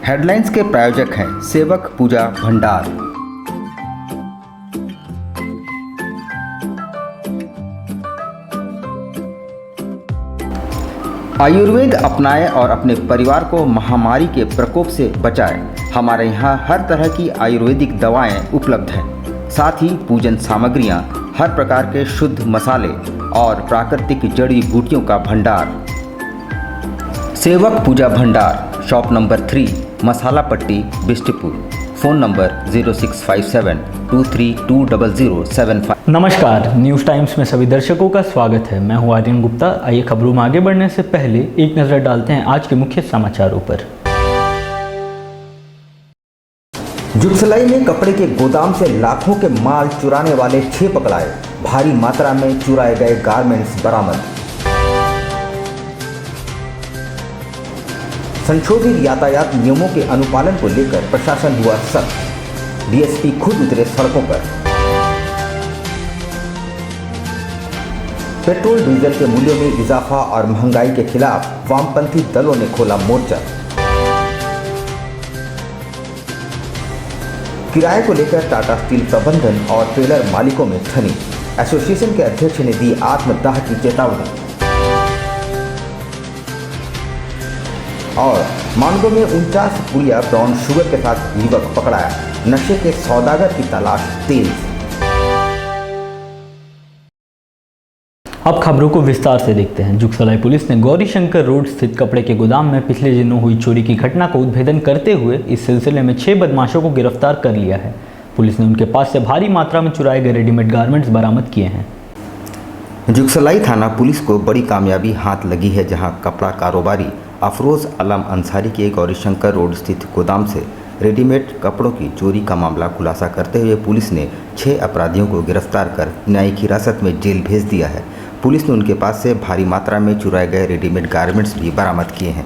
Headlines के प्रायोजक हैं सेवक पूजा भंडार। आयुर्वेद अपनाएं और अपने परिवार को महामारी के प्रकोप से बचाएं। हमारे यहाँ हर तरह की आयुर्वेदिक दवाएं उपलब्ध हैं, साथ ही पूजन सामग्रियां, हर प्रकार के शुद्ध मसाले और प्राकृतिक जड़ी बूटियों का भंडार। सेवक पूजा भंडार, शॉप नंबर 3, मसाला पट्टी, बिष्टपुर। Phone number 065723200075। नमस्कार, न्यूज़ टाइम्स में सभी दर्शकों का स्वागत है। मैं हूं आर्यन गुप्ता। आइए खबरों में आगे बढ़ने से पहले एक नज़र डालते हैं आज के मुख्य समाचारों पर। जुगसलाई में कपड़े के गोदाम से लाखों के माल चुराने वाले 6 पकड़ाए। भारी मात्रा में चुराए गए गारमेंट्स बरामद। संशोधित यातायात नियमों के अनुपालन को लेकर प्रशासन हुआ सख्त। डीएसपी खुद उतरे सड़कों पर। पेट्रोल डीजल के मूल्यों में इजाफा और महंगाई के खिलाफ वामपंथी दलों ने खोला मोर्चा। किराए को लेकर टाटा स्टील प्रबंधन और ट्रेलर मालिकों में ठनी। एसोसिएशन के अध्यक्ष ने दी आत्मदाह की चेतावनी। और मानगो में 49 पुड़िया ब्राउन शुगर के साथ युवक पकड़ाया। नशे के सौदागर की तलाश तेज। अब खबरों को विस्तार से देखते हैं। जुगसलाई पुलिस ने गौरीशंकर रोड स्थित कपड़े के गोदाम में पिछले दिनों हुई चोरी की घटना को उद्भेदन करते हुए इस सिलसिले में 6 बदमाशों को गिरफ्तार कर लिया है। पुलिस ने उनके पास से भारी मात्रा में चुराए गए रेडीमेड गारमेंट्स बरामद किए हैं। जुगसलाई थाना पुलिस को बड़ी कामयाबी हाथ लगी है, जहां कपड़ा कारोबारी अफरोज़ आलम अंसारी के गौरीशंकर रोड स्थित गोदाम से रेडीमेड कपड़ों की चोरी का मामला खुलासा करते हुए पुलिस ने 6 अपराधियों को गिरफ्तार कर न्यायिक हिरासत में जेल भेज दिया है। पुलिस ने उनके पास से भारी मात्रा में चुराए गए रेडीमेड गारमेंट्स भी बरामद किए हैं।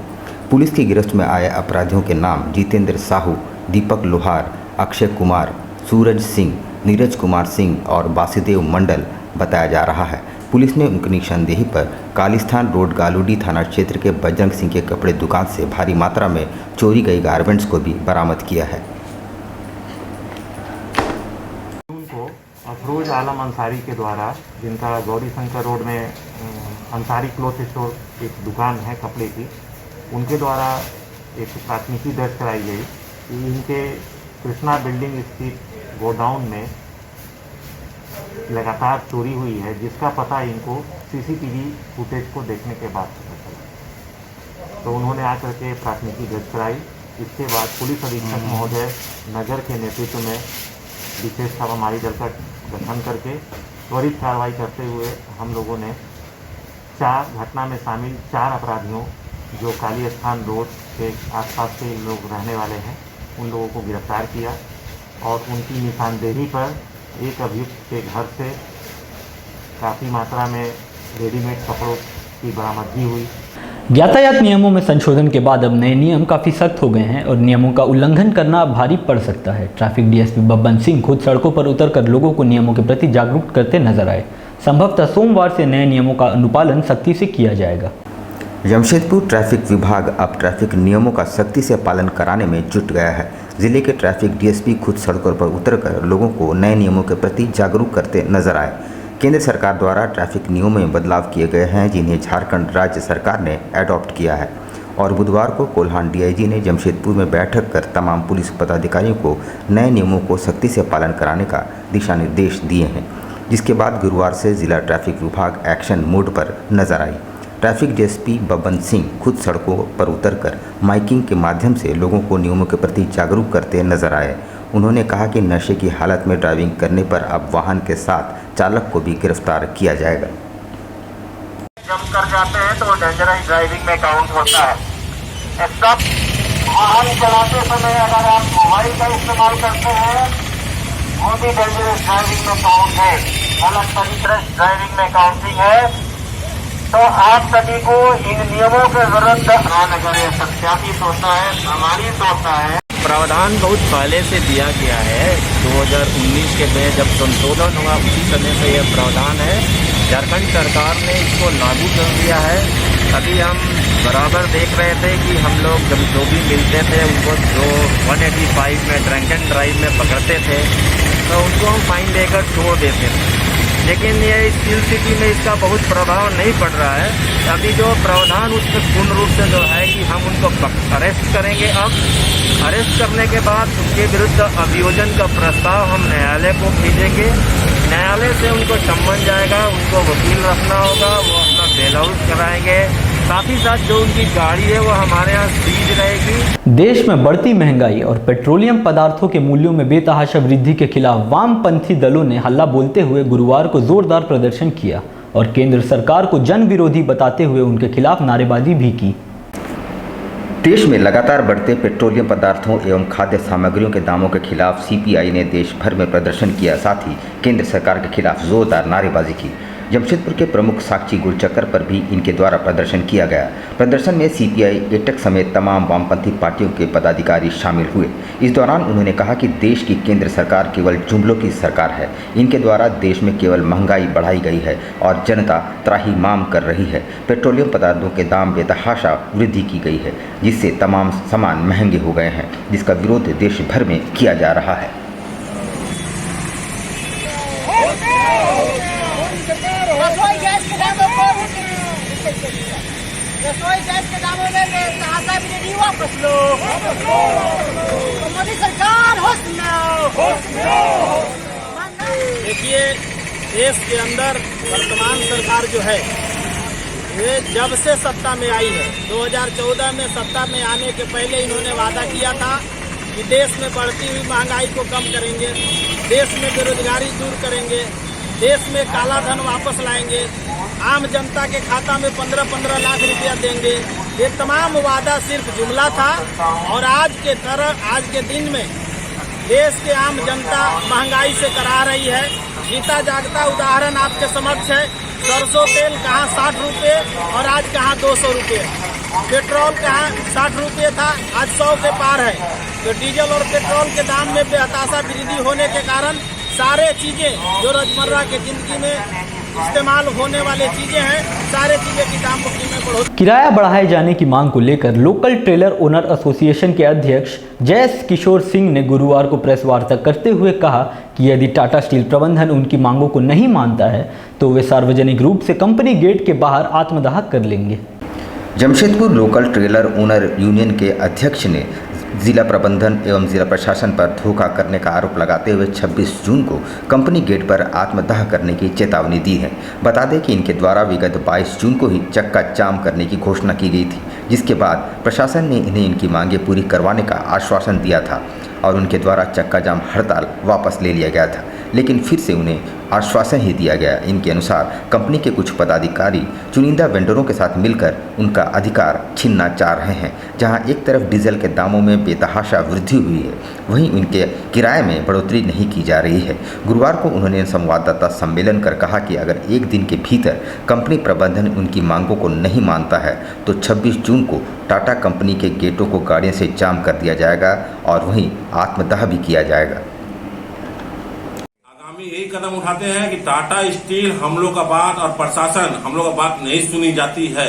पुलिस की गिरफ्त में आए अपराधियों के नाम जितेंद्र साहू, दीपक लोहार, अक्षय कुमार, सूरज सिंह, नीरज कुमार सिंह और वासुदेव मंडल बताया जा रहा है। पुलिस ने उनकी निशानदेही पर कालीस्थान रोड गालूडी थाना क्षेत्र के बजरंग सिंह के कपड़े दुकान से भारी मात्रा में चोरी गई गारमेंट्स को भी बरामद किया है। उनको अफरोज आलम अंसारी के द्वारा, जिनका गौरीशंकर रोड में अंसारी क्लोथ स्टोर एक दुकान है कपड़े की, उनके द्वारा एक प्राथमिकी दर्ज कराई गई कि इनके कृष्णा बिल्डिंग स्थित गोडाउन में लगातार चोरी हुई है, जिसका पता इनको सीसीटीवी फुटेज को देखने के बाद पता चला। तो उन्होंने आकर के प्राथमिकी दर्ज कराई। इसके बाद पुलिस अधीक्षक महोदय नगर के नेतृत्व में विशेष छापामारी दल का गठन करके त्वरित कार्रवाई करते हुए हम लोगों ने घटना में शामिल 4 अपराधियों, जो काली स्थान रोड के आसपास के लोग रहने वाले हैं, उन लोगों को गिरफ्तार किया और उनकी निशानदेही पर एक अभियुक्त के घर से काफ़ी मात्रा में रेडीमेड कपड़ों की बरामदगी हुई। यातायात नियमों में संशोधन के बाद अब नए नियम काफ़ी सख्त हो गए हैं और नियमों का उल्लंघन करना भारी पड़ सकता है। ट्रैफिक डीएसपी बब्बन सिंह खुद सड़कों पर उतरकर लोगों को नियमों के प्रति जागरूक करते नजर आए। संभवतः सोमवार से नए नियमों का अनुपालन सख्ती से किया जाएगा। जमशेदपुर ट्रैफिक विभाग अब ट्रैफिक नियमों का सख्ती से पालन कराने में जुट गया है। जिले के ट्रैफिक डीएसपी खुद सड़कों पर उतरकर लोगों को नए नियमों के प्रति जागरूक करते नजर आए। केंद्र सरकार द्वारा ट्रैफिक नियमों में बदलाव किए गए हैं, जिन्हें झारखंड राज्य सरकार ने एडॉप्ट किया है। और बुधवार को कोल्हान डीआईजी ने जमशेदपुर में बैठक कर तमाम पुलिस पदाधिकारियों को नए नियमों को सख्ती से पालन कराने का दिशा निर्देश दिए हैं, जिसके बाद गुरुवार से जिला ट्रैफिक विभाग एक्शन मोड पर नजर आई। ट्रैफिक डीएसपी बब्बन सिंह खुद सड़कों पर उतरकर माइकिंग के माध्यम से लोगों को नियमों के प्रति जागरूक करते नजर आए। उन्होंने कहा कि नशे की हालत में ड्राइविंग करने पर अब वाहन के साथ चालक को भी गिरफ्तार किया जाएगा। जम कर जाते हैं तो वो डेंजरस ड्राइविंग में काउंट होता है। सब वाहन चलाते समय अगर आप मोबाइल का इस्तेमाल करते हैं वो भी डेंजरस ड्राइविंग में काउंट है, गलत तरीके ड्राइविंग में काउंटिंग है। तो आप सभी को इन नियमों के विरुद्ध अगर सत्यापित होता है, प्रमाणित होता है। प्रावधान बहुत पहले से दिया गया है। 2019 के में जब संशोधन हुआ उसी समय से यह प्रावधान है। झारखंड सरकार ने इसको लागू कर दिया है। अभी हम बराबर देख रहे थे कि हम लोग जब जो भी मिलते थे उनको जो 185 में ड्रंक एंड ड्राइव में पकड़ते थे तो उनको हम फाइन देकर छोड़ देते थे। लेकिन ये स्टील सिटी में इसका बहुत प्रभाव नहीं पड़ रहा है। अभी जो प्रावधान उसमें पूर्ण रूप से जो है कि हम उनको अरेस्ट करेंगे। अब अरेस्ट करने के बाद उनके विरुद्ध अभियोजन का प्रस्ताव हम न्यायालय को भेजेंगे। न्यायालय से उनको सम्मन जाएगा, उनको वकील रखना होगा, वो अपना बेल आउट कराएंगे। साथ ही साथ जो उनकी गाड़ी है वो हमारे यहाँ सीज रहेगी। देश में बढ़ती महंगाई और पेट्रोलियम पदार्थों के मूल्यों में बेतहाशा वृद्धि के खिलाफ वामपंथी दलों ने हल्ला बोलते हुए गुरुवार को जोरदार प्रदर्शन किया और केंद्र सरकार को जन विरोधी बताते हुए उनके खिलाफ नारेबाजी भी की। देश में लगातार बढ़ते पेट्रोलियम पदार्थों एवं खाद्य सामग्रियों के दामों के खिलाफ सीपीआई ने देश भर में प्रदर्शन किया, साथ ही केंद्र सरकार के खिलाफ जोरदार नारेबाजी की। जमशेदपुर के प्रमुख साक्षी गुलचक्कर पर भी इनके द्वारा प्रदर्शन किया गया। प्रदर्शन में सीपीआई, एटक समेत तमाम वामपंथी पार्टियों के पदाधिकारी शामिल हुए। इस दौरान उन्होंने कहा कि देश की केंद्र सरकार केवल जुमलों की सरकार है। इनके द्वारा देश में केवल महंगाई बढ़ाई गई है और जनता त्राहिमाम कर रही है। पेट्रोलियम पदार्थों के दाम बेतहाशा वृद्धि की गई है, जिससे तमाम सामान महंगे हो गए हैं, जिसका विरोध देश भर में किया जा रहा है। रसोई गैस के दामों में तहाजा भी नहीं वापस लो। मोदी सरकार होश में आओ। देखिए, देश के अंदर वर्तमान सरकार जो है ये जब से सत्ता में आई है, 2014 में सत्ता में आने के पहले इन्होंने वादा किया था कि देश में बढ़ती हुई महंगाई को कम करेंगे, देश में बेरोजगारी दूर करेंगे, देश में काला धन वापस लाएंगे, आम जनता के खाता में 15-15 लाख रुपया देंगे। ये तमाम वादा सिर्फ जुमला था और आज के दिन में देश के आम जनता महंगाई से करा रही है। जीता जागता उदाहरण आपके समक्ष है। सरसों तेल कहाँ 60 रुपये और आज कहाँ 200 रुपये। पेट्रोल कहाँ 60 रुपये था, आज 100 के पार है। तो डीजल और पेट्रोल के दाम में बेहताशा वृद्धि होने के कारण सारे चीजें जो रोजमर्रा के जिंदगी में इस्तेमाल होने वाले चीजें हैं, सारे चीजें की दाम में बढ़ोतरी। किराया बढ़ाए जाने की मांग को लेकर लोकल ट्रेलर ओनर एसोसिएशन के अध्यक्ष जयेश किशोर सिंह ने गुरुवार को प्रेस वार्ता करते हुए कहा कि यदि टाटा स्टील प्रबंधन उनकी मांगों को नहीं मानता है तो वे सार्वजनिक रूप से कंपनी गेट के बाहर आत्मदाह कर लेंगे। Jamshedpur local trailer owner union के अध्यक्ष ने जिला प्रबंधन एवं जिला प्रशासन पर धोखा करने का आरोप लगाते हुए 26 जून को कंपनी गेट पर आत्मदाह करने की चेतावनी दी है। बता दें कि इनके द्वारा विगत 22 जून को ही चक्का जाम करने की घोषणा की गई थी, जिसके बाद प्रशासन ने इन्हें इनकी मांगें पूरी करवाने का आश्वासन दिया था और उनके द्वारा चक्का जाम हड़ताल वापस ले लिया गया था, लेकिन फिर से उन्हें आश्वासन ही दिया गया। इनके अनुसार कंपनी के कुछ पदाधिकारी चुनिंदा वेंडरों के साथ मिलकर उनका अधिकार छीनना चाह रहे हैं। जहां एक तरफ डीजल के दामों में बेतहाशा वृद्धि हुई है, वहीं उनके किराए में बढ़ोतरी नहीं की जा रही है। गुरुवार को उन्होंने संवाददाता सम्मेलन कर कहा कि अगर एक दिन के भीतर कंपनी प्रबंधन उनकी मांगों को नहीं मानता है तो 26 जून को टाटा कंपनी के गेटों को गाड़ियों से जाम कर दिया जाएगा और वहीं आत्मदाह भी किया जाएगा। यही कदम उठाते हैं कि टाटा स्टील हम लोग का बात और प्रशासन हम लोग का बात नहीं सुनी जाती है।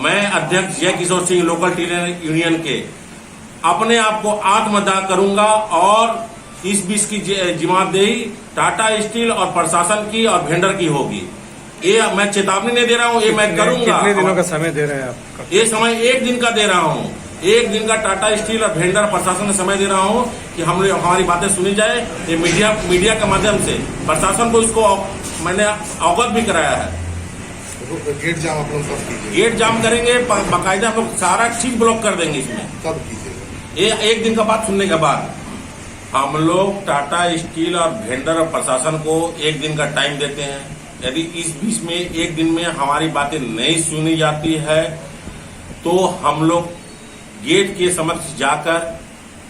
मैं अध्यक्ष जय Kishore Singh local trailer union के अपने आप को आत्मदाह करूंगा और इस बीच की जिम्मेदारी टाटा स्टील और प्रशासन की और वेंडर की होगी। ये मैं चेतावनी नहीं दे रहा हूँ, ये मैं करूंगा। कितने दिनों का समय दे रहे हैं आप? ये समय 1 दिन का दे रहा हूँ, 1 दिन का टाटा स्टील और वेंडर प्रशासन का समय दे रहा हूँ कि हमारी बातें सुनी जाए। ये मीडिया के माध्यम से प्रशासन को इसको मैंने अवगत भी कराया है। गेट जाम आप लोग कब कीजिए? गेट जाम करेंगे, बाकायदा हम लोग सारा चीज ब्लॉक कर देंगे। इसमें कब कीजिएगा? ये 1 दिन का बात सुनने के बाद हम लोग टाटा स्टील और वेंडर और प्रशासन को 1 दिन का टाइम देते हैं। यदि इस बीच में 1 दिन में हमारी बातें नहीं सुनी जाती है तो हम लोग गेट के समक्ष जाकर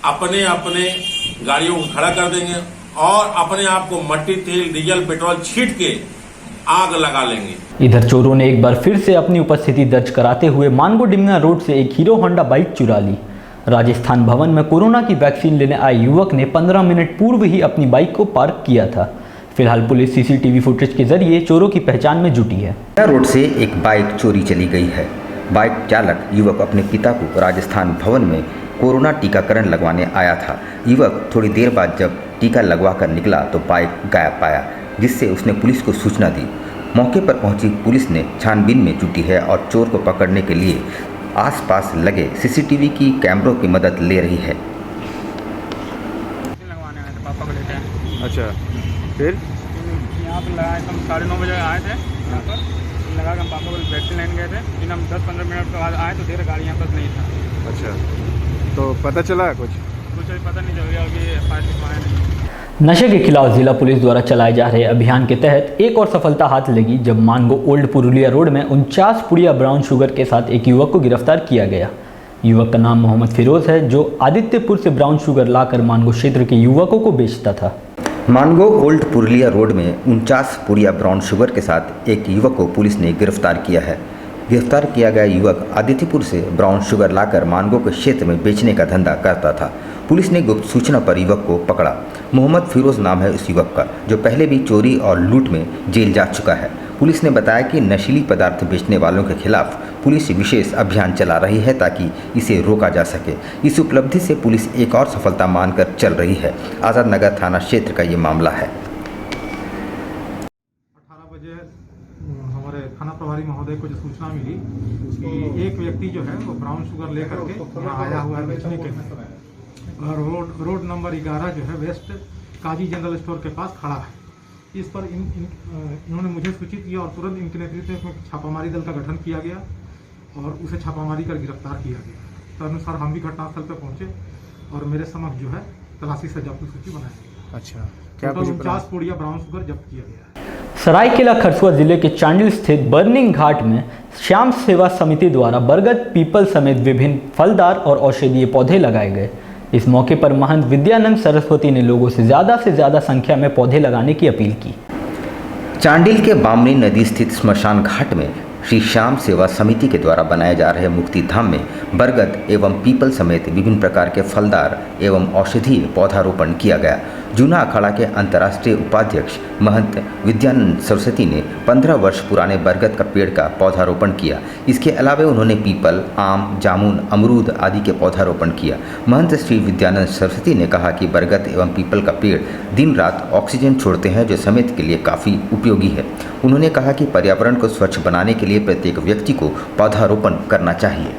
अपने अपने गाड़ियों को खड़ा कर देंगे और अपने आप को मट्टी, तेल, डीजल, पेट्रोल छीट के आग लगा लेंगे। इधर चोरों ने एक बार फिर से अपनी उपस्थिति दर्ज कराते हुए मानगो डिमना रोड से एक हीरो होंडा बाइक चुरा ली। राजस्थान भवन में कोरोना की वैक्सीन लेने आए युवक ने 15 मिनट पूर्व ही अपनी बाइक को पार्क किया था। फिलहाल पुलिस सीसीटीवी फुटेज के जरिए चोरों की पहचान में जुटी है। रोड से एक बाइक चोरी चली गई है। बाइक चालक युवक अपने पिता को राजस्थान भवन में कोरोना टीकाकरण लगवाने आया था। युवक थोड़ी देर बाद जब टीका लगवाकर निकला तो बाइक गायब पाया, जिससे उसने पुलिस को सूचना दी। मौके पर पहुंची पुलिस ने छानबीन में जुटी है और चोर को पकड़ने के लिए आसपास लगे सीसीटीवी की कैमरों की मदद ले रही है। लगवाने आए थे, पापा को लेते हैं। अच्छा, फिर यहाँ पर लगाए हम 9:30 बजे आए थे यहाँ पर, लगा के हम पापा को वैक्सीन लेने गए थे। फिर हम 10-15 मिनट के बाद आए तो देर गाड़ी यहाँ पर नहीं था। अच्छा, तो पता चला कुछ अभी पता नहीं चल गया, अभी FIR लिखवाया नहीं। नशे के खिलाफ जिला पुलिस द्वारा चलाए जा रहे अभियान के तहत एक और सफलता हाथ लगी जब मानगो ओल्ड पुरुलिया रोड में 49 पुड़िया ब्राउन शुगर के साथ एक युवक को गिरफ्तार किया गया। युवक का नाम मोहम्मद फिरोज है, जो आदित्यपुर से ब्राउन शुगर लाकर मानगो क्षेत्र के युवकों को बेचता था। मानगो ओल्ड पुरुलिया रोड में 49 पुड़िया ब्राउन शुगर के साथ एक युवक को पुलिस ने गिरफ्तार किया है। गिरफ्तार किया गया युवक आदित्यपुर से ब्राउन शुगर लाकर मानगो के क्षेत्र में बेचने का धंधा करता था। पुलिस ने गुप्त सूचना पर युवक को पकड़ा। मोहम्मद फिरोज नाम है उस युवक का, जो पहले भी चोरी और लूट में जेल जा चुका है। पुलिस ने बताया कि नशीली पदार्थ बेचने वालों के खिलाफ पुलिस विशेष अभियान चला रही है ताकि इसे रोका जा सके। इस उपलब्धि से पुलिस एक और सफलता मानकर चल रही है। आज़ाद नगर थाना क्षेत्र का ये मामला है। 18 बजे हमारे थाना प्रभारी महोदय को जो सूचना मिली कि एक व्यक्ति जो है वो ब्राउन शुगर लेकर के यहाँ आया हुआ है बेचने के लिए, और रोड नंबर 11 जो है वेस्ट काजी जनरल स्टोर के पास खड़ा है। इस पर इन्होंने मुझे सूचित किया और तुरंत इनके नेतृत्व में छापामारी दल का गठन किया गया और उसे छापामारी कर गिरफ्तार किया गया। तदनुसार हम भी घटनास्थल पर पहुंचे और मेरे समक्ष जो है तलाशी से जब्त सूची बनाई गई। अच्छा, क्या 49 पुड़िया ब्राउन शुगर जब्त किया गया। सरायकेला खरसुआ जिले के चांडिल स्थित बर्निंग घाट में श्याम सेवा समिति द्वारा बरगद, पीपल समेत विभिन्न फलदार और औषधीय पौधे लगाए गए। इस मौके पर महंत विद्यानंद सरस्वती ने लोगों से ज़्यादा संख्या में पौधे लगाने की अपील की। चांडिल के बामनी नदी स्थित स्मशान घाट में श्री श्याम सेवा समिति के द्वारा बनाए जा रहे मुक्ति धाम में बरगद एवं पीपल समेत विभिन्न प्रकार के फलदार एवं औषधीय पौधारोपण किया गया। जूना अखाड़ा के अंतर्राष्ट्रीय उपाध्यक्ष महंत विद्यानंद सरस्वती ने 15 वर्ष पुराने बरगद का पेड़ का पौधारोपण किया। इसके अलावा उन्होंने पीपल, आम, जामुन, अमरूद आदि के पौधारोपण किया। महंत श्री विद्यानंद सरस्वती ने कहा कि बरगद एवं पीपल का पेड़ दिन रात ऑक्सीजन छोड़ते हैं, जो सेहत के लिए काफ़ी उपयोगी है। उन्होंने कहा कि पर्यावरण को स्वच्छ बनाने के लिए प्रत्येक व्यक्ति को पौधारोपण करना चाहिए।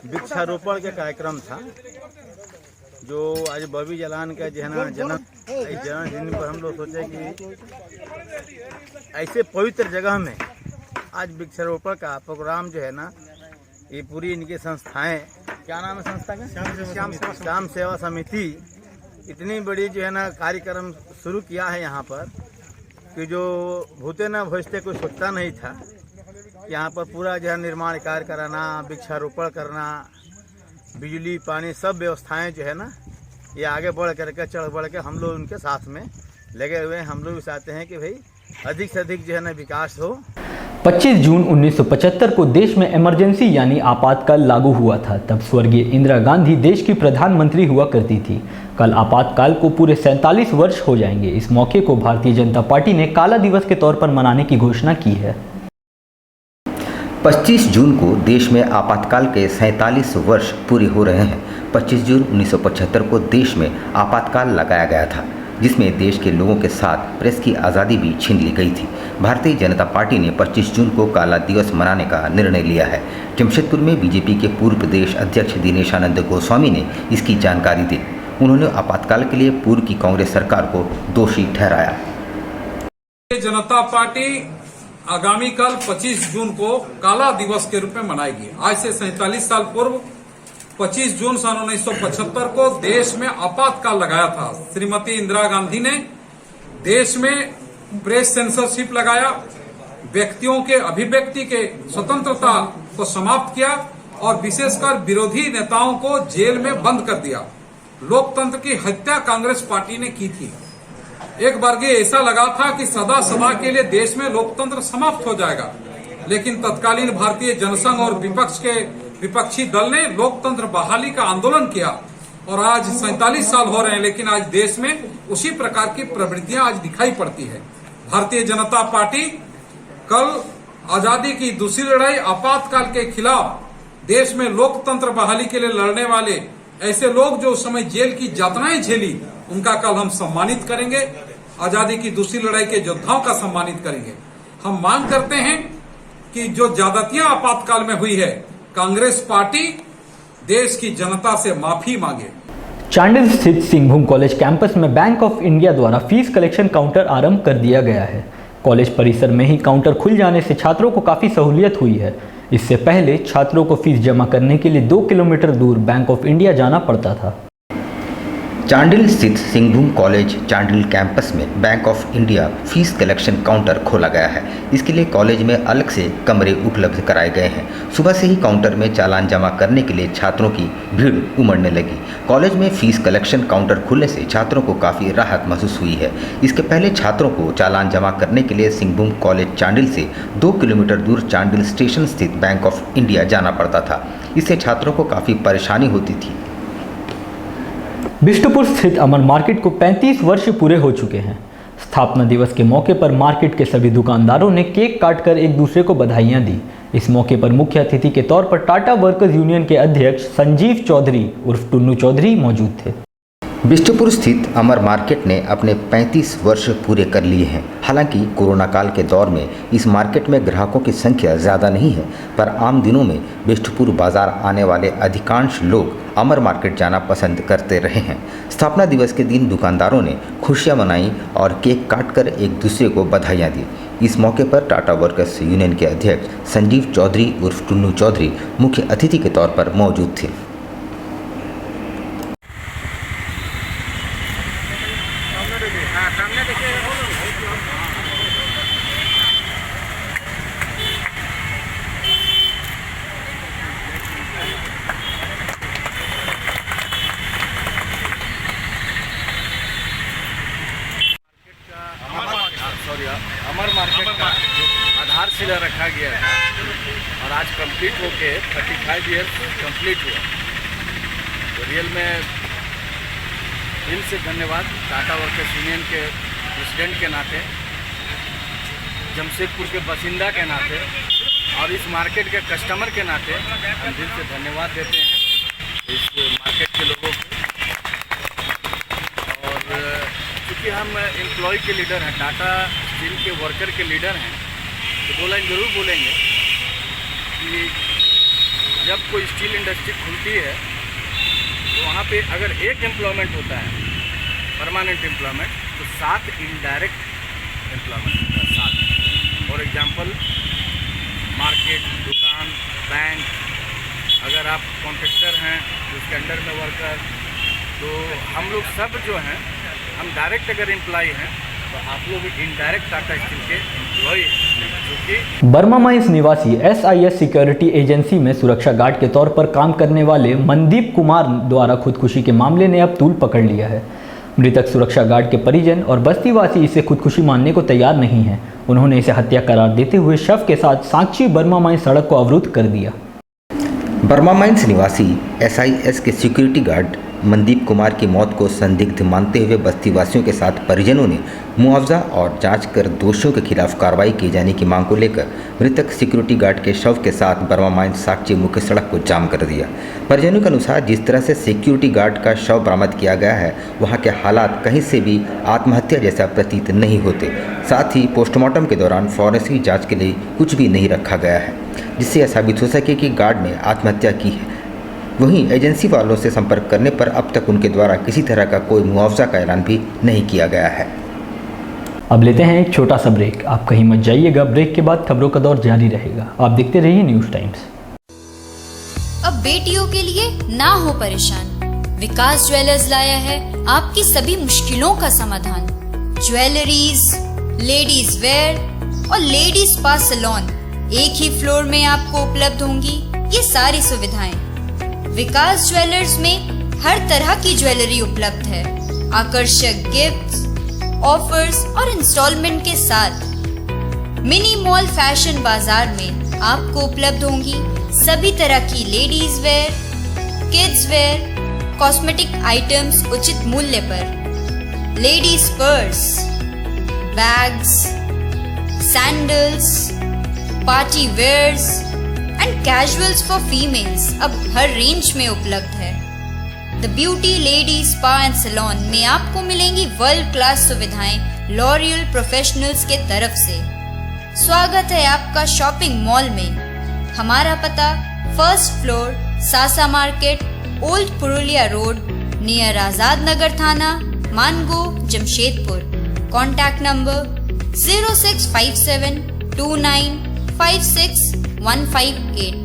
वृक्षारोपण के कार्यक्रम था जो आज बॉबी जलान का जन्मदिन पर हम लोग सोचे कि ऐसे पवित्र जगह में आज वृक्षारोपण का प्रोग्राम जो है ना, ये पूरी इनकी संस्थाएं, क्या नाम है संस्था का? श्याम सेवा समिति इतनी बड़ी जो है ना कार्यक्रम शुरू किया है यहाँ पर कि जो भूते न भजते कोई सोचता नहीं था। यहाँ पर पूरा जो है निर्माण कार्य कराना, वृक्षारोपण करना, बिजली, पानी, सब व्यवस्थाएं जो है ना ये आगे बढ़ करके चढ़ बढ़ के हम लोग उनके साथ में लगे हुए हैं। हम लोग भी चाहते हैं कि भाई अधिक से अधिक जो है ना विकास हो। 25 जून 1975 को देश में इमरजेंसी यानी आपातकाल लागू हुआ था। तब स्वर्गीय इंदिरा गांधी देश की प्रधानमंत्री हुआ करती थी। कल आपातकाल को पूरे 47 वर्ष हो जाएंगे। इस मौके को भारतीय जनता पार्टी ने काला दिवस के तौर पर मनाने की घोषणा की है। 25 जून को देश में आपातकाल के 47 वर्ष पूरे हो रहे हैं। 25 जून 1975 को देश में आपातकाल लगाया गया था, जिसमें देश के लोगों के साथ प्रेस की आज़ादी भी छीन ली गई थी। भारतीय जनता पार्टी ने 25 जून को काला दिवस मनाने का निर्णय लिया है। जमशेदपुर में बीजेपी के पूर्व प्रदेश अध्यक्ष दिनेशानंद गोस्वामी ने इसकी जानकारी दी। उन्होंने आपातकाल के लिए पूर्व की कांग्रेस सरकार को दोषी ठहराया। जनता पार्टी आगामी कल 25 जून को काला दिवस के रूप में मनाएगी। आज से 47 साल पूर्व 25 जून सन 1975 को देश में आपातकाल लगाया था। श्रीमती इंदिरा गांधी ने देश में प्रेस सेंसरशिप लगाया, व्यक्तियों के अभिव्यक्ति के स्वतंत्रता को समाप्त किया और विशेषकर विरोधी नेताओं को जेल में बंद कर दिया। लोकतंत्र की हत्या कांग्रेस पार्टी ने की थी। एक बार ऐसा लगा था कि सदा सदा के लिए देश में लोकतंत्र समाप्त हो जाएगा, लेकिन तत्कालीन भारतीय जनसंघ और विपक्षी दल ने लोकतंत्र बहाली का आंदोलन किया और आज 47 साल हो रहे हैं, लेकिन आज देश में उसी प्रकार की प्रवृत्तियां आज दिखाई पड़ती है। भारतीय जनता पार्टी कल आजादी की दूसरी लड़ाई आपातकाल के खिलाफ देश में लोकतंत्र बहाली के लिए लड़ने वाले ऐसे लोग जो उस समय जेल की यातनाएं झेली, उनका कल हम सम्मानित करेंगे। आजादी की दूसरी लड़ाई के योद्धाओं का सम्मानित करेंगे। हम मांग करते हैं कि जो ज्यादतियां आपातकाल में हुई है, कांग्रेस पार्टी देश की जनता से माफी मांगे। चांडिल स्थित सिंहभूम कॉलेज कैंपस में बैंक ऑफ इंडिया द्वारा फीस कलेक्शन काउंटर आरंभ कर दिया गया है। कॉलेज परिसर में ही काउंटर खुल जाने से छात्रों को काफ़ी सहूलियत हुई है। इससे पहले छात्रों को फीस जमा करने के लिए 2 किलोमीटर दूर बैंक ऑफ इंडिया जाना पड़ता था। चांडिल स्थित सिंहभूम कॉलेज चांडिल कैंपस में bank of India fees collection counter खोला गया है। इसके लिए कॉलेज में अलग से कमरे उपलब्ध कराए गए हैं। सुबह से ही काउंटर में चालान जमा करने के लिए छात्रों की भीड़ उमड़ने लगी। कॉलेज में फीस कलेक्शन काउंटर खुलने से छात्रों को काफ़ी राहत महसूस हुई है। इसके पहले छात्रों को चालान जमा करने के लिए सिंहभूम कॉलेज चांडिल से 2 किलोमीटर दूर चांडिल स्टेशन स्थित बैंक ऑफ इंडिया जाना पड़ता था। इससे छात्रों को काफ़ी परेशानी होती थी। बिष्टुपुर स्थित अमर मार्केट को 35 वर्ष पूरे हो चुके हैं। स्थापना दिवस के मौके पर मार्केट के सभी दुकानदारों ने केक काटकर एक दूसरे को बधाइयां दी। इस मौके पर मुख्य अतिथि के तौर पर टाटा वर्कर्स यूनियन के अध्यक्ष संजीव चौधरी उर्फ टुन्नू चौधरी मौजूद थे। बिष्टुपुर स्थित अमर मार्केट ने अपने 35 वर्ष पूरे कर लिए हैं। हालांकि कोरोना काल के दौर में इस मार्केट में ग्राहकों की संख्या ज़्यादा नहीं है, पर आम दिनों में बिष्टुपुर बाजार आने वाले अधिकांश लोग अमर मार्केट जाना पसंद करते रहे हैं। स्थापना दिवस के दिन दुकानदारों ने खुशियां मनाई और केक काटकर एक दूसरे को बधाइयां दी। इस मौके पर टाटा वर्कर्स यूनियन के अध्यक्ष संजीव चौधरी उर्फ टुन्नू चौधरी मुख्य अतिथि के तौर पर मौजूद थे। अमर मार्केट का आधारशिला रखा गया था और आज कंप्लीट होके 35 ईयर्स कंप्लीट हुआ। तो रियल में दिल से धन्यवाद टाटा वर्कर्स यूनियन के प्रेसिडेंट के नाते, जमशेदपुर के बासिंदा के नाते और इस मार्केट के कस्टमर के नाते हम दिल से धन्यवाद देते हैं इस मार्केट के लोगों को। और क्योंकि हम एम्प्लॉय के लीडर हैं, टाटा स्टील के वर्कर के लीडर हैं, तो दो लाइन ज़रूर बोलेंगे कि जब कोई स्टील इंडस्ट्री खुलती है तो वहाँ पे अगर एक एम्प्लॉयमेंट होता है परमानेंट एम्प्लॉयमेंट, तो 7 इनडायरेक्ट एम्प्लॉयमेंट होता है। 7 फॉर एग्जांपल मार्केट, दुकान, बैंक, अगर आप कॉन्ट्रैक्टर हैं उसके अंडर में वर्कर, तो हम लोग सब जो हैं हम डायरेक्ट अगर एम्प्लॉय हैं तो आप लोग इनडायरेक्ट टाटा स्टील के एम्प्लॉय हैं, जो कि बर्मा माइंस निवासी SIS सिक्योरिटी एजेंसी में सुरक्षा गार्ड के तौर पर काम करने वाले मनदीप कुमार द्वारा खुदकुशी के मामले ने अब तूल पकड़ लिया है। मृतक सुरक्षा गार्ड के परिजन और बस्तीवासी इसे खुदकुशी मानने को तैयार नहीं हैं। उन्होंने इसे हत्या करार देते हुए शव के साथ सांची बर्मा माइंस सड़क को अवरुद्ध कर दिया। बर्मा माइंस निवासी SIS के सिक्योरिटी गार्ड मनदीप कुमार की मौत को संदिग्ध मानते हुए बस्तीवासियों के साथ परिजनों ने मुआवजा और जांच कर दोषियों के खिलाफ कार्रवाई किए जाने की मांग को लेकर मृतक सिक्योरिटी गार्ड के शव के साथ बर्मा माइंस साक्ची मुख्य सड़क को जाम कर दिया। परिजनों के अनुसार जिस तरह से सिक्योरिटी गार्ड का शव बरामद किया गया है, वहाँ के हालात कहीं से भी आत्महत्या जैसा प्रतीत नहीं होते। साथ ही पोस्टमार्टम के दौरान फॉरेंसिक जाँच के लिए कुछ भी नहीं रखा गया है, जिससे यह साबित हो सके कि गार्ड ने आत्महत्या की है। वहीं एजेंसी वालों से संपर्क करने पर अब तक उनके द्वारा किसी तरह का कोई मुआवजा का ऐलान भी नहीं किया गया है। अब लेते हैं एक छोटा सा ब्रेक। आप कहीं मत जाइएगा, ब्रेक के बाद खबरों का दौर जारी रहेगा। आप देखते रहिए न्यूज़ टाइम्स। अब बेटियों के लिए ना हो परेशान, विकास ज्वेलर्स लाया है आपकी सभी मुश्किलों का समाधान। ज्वेलरीज, लेडीज वेयर और लेडीज स्पा सैलून एक ही फ्लोर में आपको उपलब्ध होंगी ये सारी सुविधाएं। विकास ज्वेलर्स में हर तरह की ज्वेलरी उपलब्ध है। आकर्षक गिफ्ट्स, ऑफर्स और इंस्टॉलमेंट के साथ मिनी मॉल फैशन बाजार में आपको उपलब्ध होंगी सभी तरह की ladies wear, kids wear, cosmetic items उचित मूल्य पर। Ladies purse, bags, sandals, party wears and casuals for females अब हर रेंज में उपलब्ध है। The beauty lady spa and salon में आपको मिलेंगी वर्ल्ड क्लास सुविधाएं लॉरियल प्रोफेशनल्स के तरफ से। स्वागत है आपका शॉपिंग मॉल में। हमारा पता first floor, Sasa market, old Purulia road, near Azad Nagar थाना, मानगो, जमशेदपुर। Contact number 0657 29 56 158।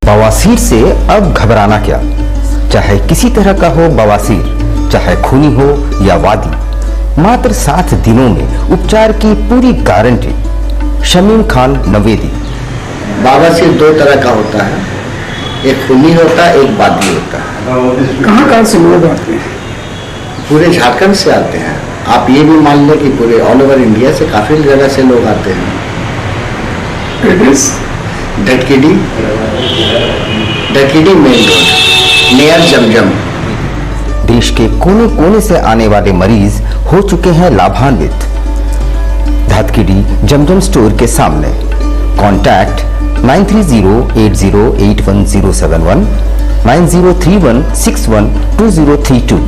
बवासीर से अब घबराना क्या, चाहे किसी तरह का हो बवासीर, चाहे खूनी हो या वादी, मात्र 7 दिनों में उपचार की पूरी गारंटी। शमीम खान नवेदी। बवासीर 2 तरह का होता है, एक खूनी होता है, एक वादी होता है। कहाँ से लोग आते हैं? पूरे झारखंड से आते हैं। आप ये भी मान लें कि पूरे ऑल ओवर इंडिया से काफी जगह से लोग आते हैं। धटकेडी मेन रोड नियर जमजम। देश के कोने कोने से आने वाले मरीज हो चुके हैं लाभान्वित। धटकेडी जमजम स्टोर के सामने। Contact 9308081071 9031612032।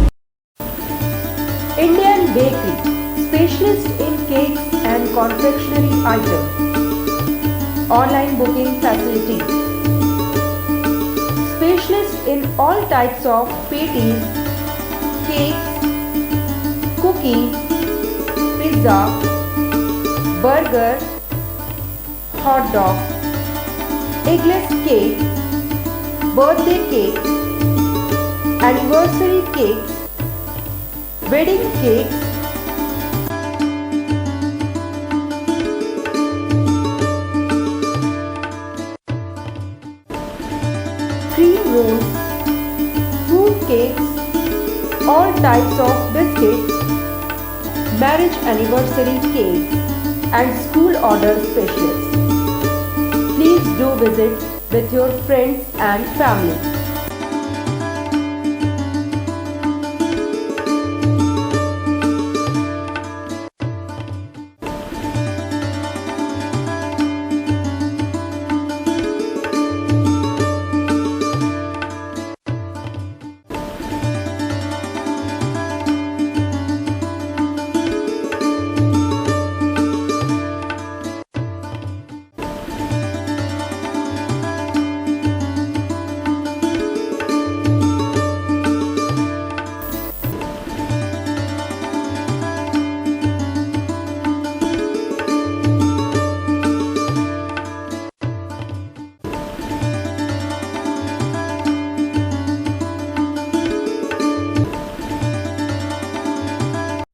Indian Bakery, specialist in cakes and confectionery items. Online booking facilities. Specialist in all types of patties, cakes, cookies, pizza, burger, hot dog, eggless cake, birthday cake, anniversary cakes, wedding cakes, cream rolls, fruit cakes, all types of biscuits, marriage anniversary cakes, and school order specialists. Please do visit with your friends and family.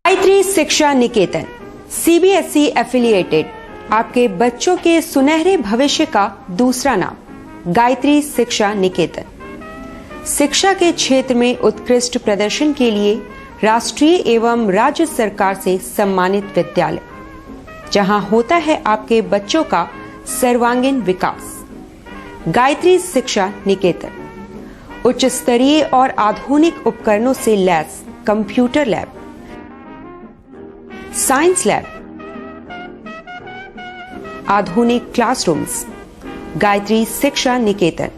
Gayatri शिक्षा निकेतन CBSE affiliated आपके बच्चों के सुनहरे भविष्य का दूसरा नाम गायत्री शिक्षा निकेतन। शिक्षा के क्षेत्र में उत्कृष्ट प्रदर्शन के लिए राष्ट्रीय एवं राज्य सरकार से सम्मानित विद्यालय, जहां होता है आपके बच्चों का सर्वांगीण विकास। गायत्री शिक्षा निकेतन उच्च स्तरीय और आधुनिक उपकरणों से lace computer lab, science lab, आधुनिक क्लासरूम्स। गायत्री शिक्षा निकेतन